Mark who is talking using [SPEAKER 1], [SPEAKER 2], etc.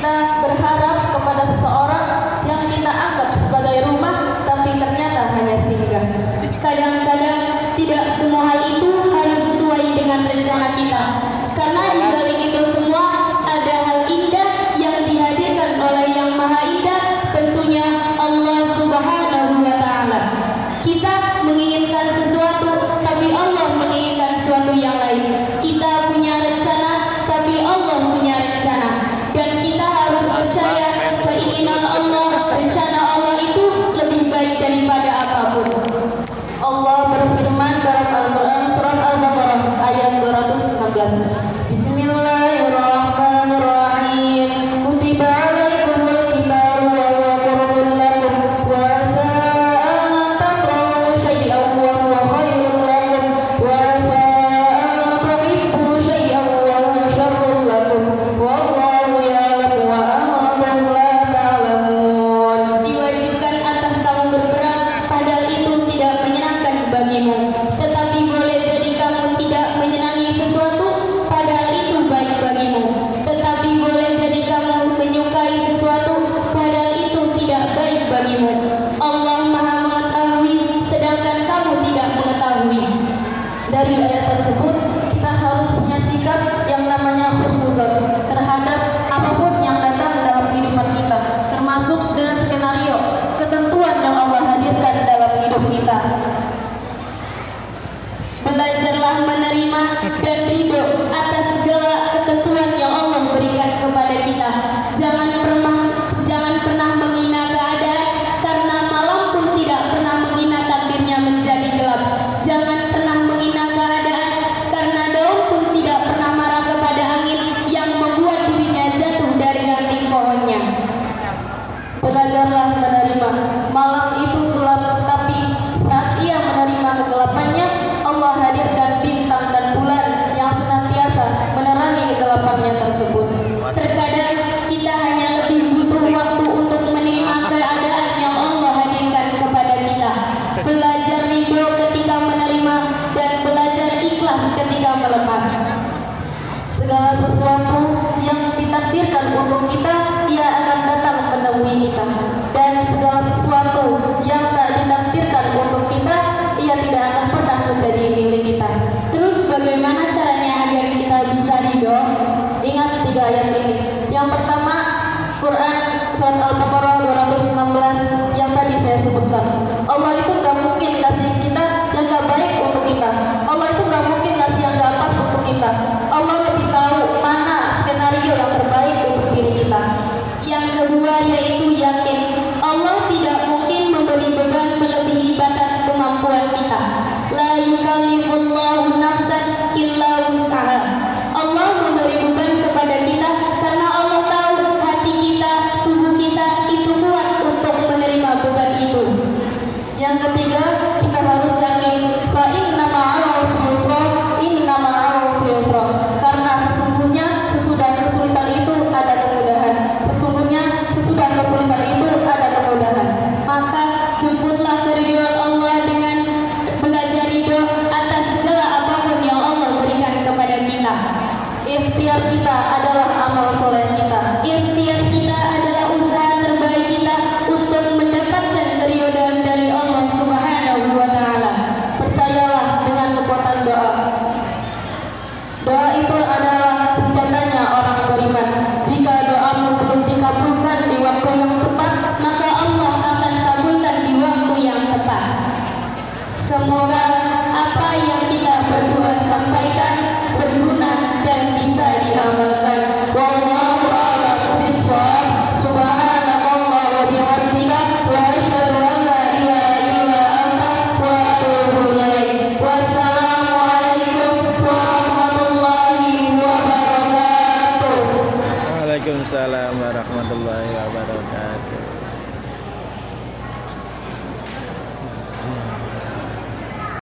[SPEAKER 1] kita berharap kepada seseorang yang kita anggap sebagai rumah, tapi ternyata hanya singgah.
[SPEAKER 2] Kadang-kadang tidak semua hal itu harus sesuai dengan rencana kita, karena di balik itu semua ada hal indah yang dihadirkan oleh Yang Maha Indah, tentunya Allah Subhanahu wa Ta'ala. Kita menginginkan sesuatu, tapi Allah menginginkan sesuatu yang lain. Kita punya rencana, tapi Allah punya rencana. Dan kita harus percaya keinginan Allah, rencana Allah itu lebih baik daripada apapun.
[SPEAKER 1] Allah berfirman dalam Al-Quran surat Al-Baqarah ayat 216. Bismillahirrahmanirrahim. Kutiba alaikumul qitalu wa huwa kurhun lakum wa asa an takrahu syai'an wa huwa khairun lakum wa asa an tuhibbu syai'an wa huwa syarrun lakum wallahu ya'lamu wa antum la ta'lamun.
[SPEAKER 2] Diwajibkan atas kamu berperang, padahal itu tidak menyenangkan bagimu. Tetapi boleh jadi kamu tidak menyenangi sesuatu, padahal itu baik bagimu. Tetapi boleh jadi kamu menyukai sesuatu, padahal itu tidak baik bagimu. Allah Maha mengetahui, sedangkan kamu tidak mengetahui.
[SPEAKER 1] Dari ayat tersebut kita harus punya sikap yang namanya husnuzon terhadap apapun yang datang dalam kehidupan kita, termasuk dengan skenario ketentuan yang Allah hadirkan dalam hidup kita.
[SPEAKER 2] Belajarlah menerima dan ridho atas segala ketentuan yang Allah berikan kepada kita. Jangan pernah menghina keadaan, karena malam pun tidak pernah menghina takdirnya menjadi gelap. Jangan pernah menghina keadaan, karena daun pun tidak pernah marah kepada angin yang membuat dirinya jatuh dari ranting pohonnya.
[SPEAKER 1] Belajarlah menerima. Malam itu gelap, tapi saat ia menerima kegelapannya, Allah hadirkan bintang dan bulan yang senantiasa menerangi kegelapannya tersebut.
[SPEAKER 2] Terkadang kita hanya lebih butuh waktu untuk menerima keadaan yang Allah hadirkan kepada kita. Belajar ridho ketika menerima dan belajar ikhlas ketika melepas.
[SPEAKER 1] Segala sesuatu yang ditakdirkan untuk kita, ia akan datang menemui kita. Dan segala sesuatu yang tak ditakdirkan untuk kita, ia tidak akan pernah menjadi milik kita.
[SPEAKER 2] Terus bagaimana caranya agar kita bisa ridho?
[SPEAKER 1] Ingat 3 ayat ini. Yang pertama, Quran surat Al-Baqarah 216 yang tadi saya sebutkan. Allah itu gak mungkin kasih kita yang gak baik untuk kita. Allah itu gak mungkin kasih yang gak pas untuk kita. Allah lebih tahu mana skenario yang terbaik untuk diri kita.
[SPEAKER 2] Yang kedua yaitu yakin. Allah tidak mungkin memberi beban melebihi batas kemampuan kita. La yukallifullahu nafsan illa wus'aha. Allah memberi beban kepada kita karena Allah tahu hati kita, tubuh kita itu kuat untuk menerima beban itu.
[SPEAKER 1] Yang ketiga, kita harus yakin fa inna ma'al usri yusra, inna ma'al usri yusra. Karena sesungguhnya sesudah kesulitan itu ada kemudahan. Sesungguhnya sesudah kesulitan itu ada kemudahan.
[SPEAKER 2] Maka jemputlah keridhaan Allah dengan belajar ridho atas segala apapun yang Allah berikan kepada kita.
[SPEAKER 1] Ikhtiar kita adalah amal soleh kita.
[SPEAKER 2] Ikhtiar kita adalah usaha terbaik kita untuk mendapatkan keridhaan dari Allah Subhanahu wa Ta'ala.
[SPEAKER 1] Percayalah dengan kekuatan doa. Doa itu adalah senjatanya orang beriman. Jika doamu belum dikabulkan di waktu yang tepat,
[SPEAKER 2] Maka Allah akan kabulkan di waktu yang tepat. Semoga apa yang kita berdua sampaikan berguna dan bisa diamalkan.
[SPEAKER 1] wallahu a'lam bishawab. Subhanakallah wa bihamdika wa asyhadu an la ilaha illa anta wa atubu ilaik. Wassalamualaikum warahmatullahi wabarakatuh.
[SPEAKER 3] Waalaikumsalam warahmatullahi wabarakatuh.